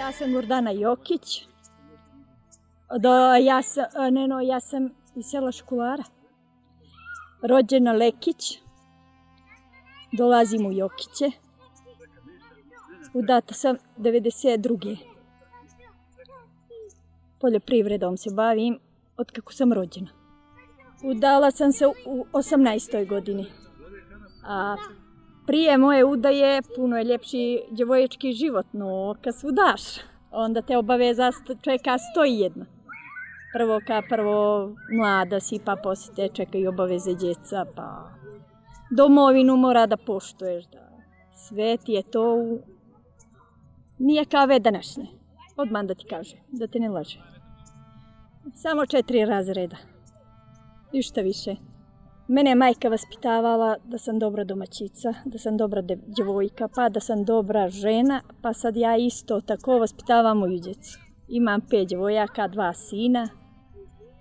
Ja sam Gordana Jokić. Ja sam iz sela Škulara. Rođena Lekić. Dolazim u Jokiće. Udata sam 92. Poljoprivredom se bavim od kako sam rođena. Udala sam se u 18. godini. A prije moje udaje puno je ljepši djevoječki život, no kad se udaš, onda te obaveza čeka 101. Prvo mlada si, pa poslije te čekaju obaveze djeca, pa domovinu mora da poštuješ. Sve ti je to nije kave današnje, odmah da ti kaže, da te ne laže. Samo 4 razreda, ništa više. Mene je majka vaspitavala da sam dobra domaćica, da sam dobra djevojka, pa da sam dobra žena, pa sad ja isto tako vaspitavam moju djecu. Imam 5 djevojaka, 2 sina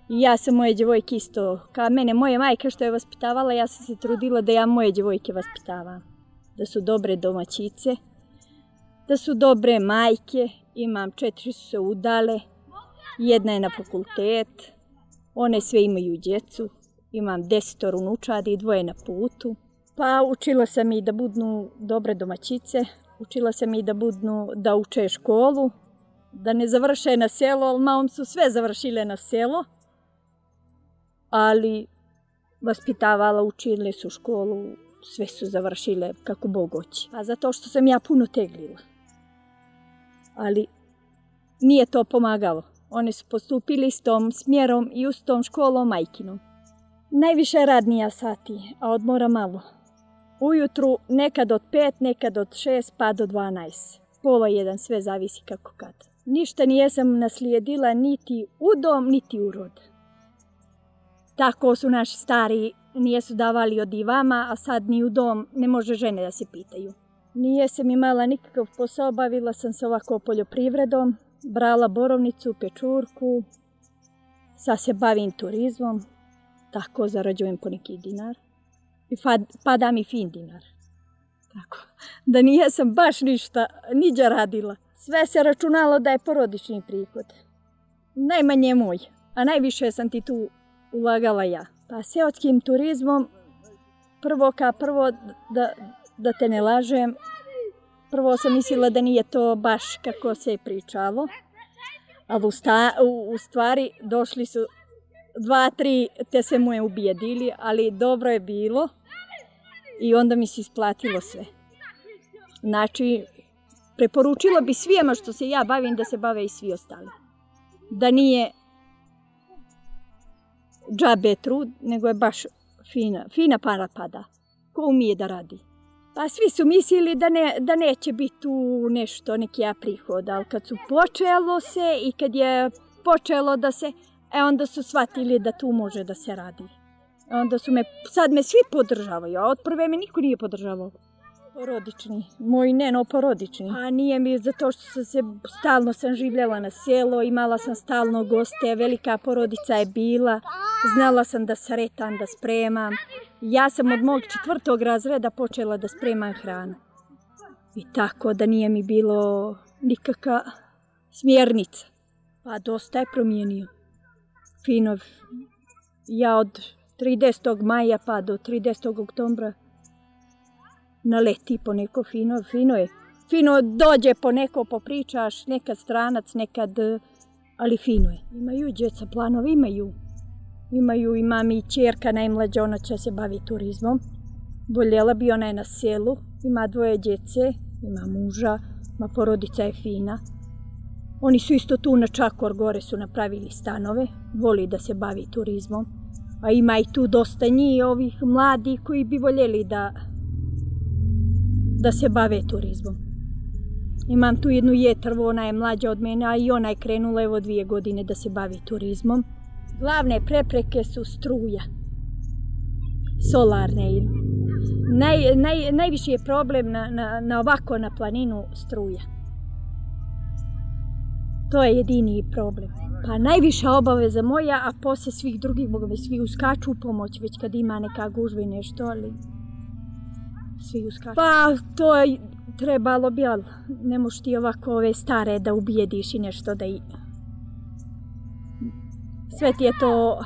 i ja sam moje djevojke isto, kao mene moje majka što je vaspitavala, ja sam se trudila da ja moje djevojke vaspitavam. Da su dobre domaćice, da su dobre majke, imam 4 su se udale, 1 je na fakultet, one sve imaju djecu. Imam 10 unučadi i 2 na putu. Pa učila sam i da budu dobre domaćice, učila sam i da uče školu, da ne završe na selo, ali malom su sve završile na selo. Ali vaspitavala, učile su školu, sve su završile kako Bog hoće. A zato što sam ja puno teglila. Ali nije to pomagalo. Oni su postupili s tom smjerom i s tom školom majkinom. Najviše radnija sati, a odmora malo. Ujutru nekad od 5, nekad od 6 pa do 12. Pola 1, sve zavisi kako kad. Ništa nijesam naslijedila niti u dom, niti u rod. Tako su naši stari, nijesu davali od divama, a sad ni u dom ne može žene da se pitaju. Nijesam imala nikakav posao, bavila sam se ovako poljoprivredom, brala borovnicu, pečurku, sad se bavim turizmom. Tako zarađujem po neki dinar i pada mi fin dinar. Tako da nijesam baš ništa, niđa radila. Sve se računalo da je porodični prihod. Najmanje moj, a najviše sam ti tu ulagala ja. Pa seoskim turizmom, prvo da te ne lažem, prvo sam mislila da nije to baš kako se je pričalo, ali u stvari došli su 2, 3 te se moje ubijedili, ali dobro je bilo i onda mi se isplatilo sve. Znači, preporučila bi svijema što se ja bavim da se bave i svi ostali. Da nije džabe trud, nego je baš fina para pada. Ko umije da radi. Pa svi su mislili da neće biti tu nešto, neki prihod, ali kad su počelo se i kad je počelo da se onda su shvatili da tu može da se radi. Sad me svi podržavaju, a od prve me niko nije podržavao. Porodični, moj neno porodični. A nije mi zato što stalno sam življela na selo, imala sam stalno goste, velika porodica je bila, znala sam da sretam, da spremam. Ja sam od mog 4. razreda počela da spremam hranu. I tako da nije mi bilo nikakva smjernica. Pa dosta je promijenio. Fino, ja od 30. maja pa do 30. oktobra naleti po neko fino je. Fino dođe po neko, popričaš, nekad stranac, ali fino je. Imaju djeca planove, imam i ćerka najmlađa, ona će se baviti turizmom. Voljela bi, ona je na selu, ima 2 djece, ima muža, porodica je fina. Oni su isto tu na Čakor gore su napravili stanove, voli da se bavi turizmom. A ima i tu dosta njih, ovih mladih koji bi voljeli da se bave turizmom. Imam tu jednu jetrvu, ona je mlađa od mene, a i ona je krenula 2 godine da se bavi turizmom. Glavne prepreke su struja, solarne. Najviši je problem ovako na planinu struja. To je jedini problem. Pa najviša obaveza moja, a poslije svih drugih, boga mi svi uskaču u pomoć, već kad ima neka gužva i nešto, ali svi uskaču. Pa to Trebalo bi, ali ne možeš ti ovako ove stare da ubijediš i nešto da i... Sve ti je to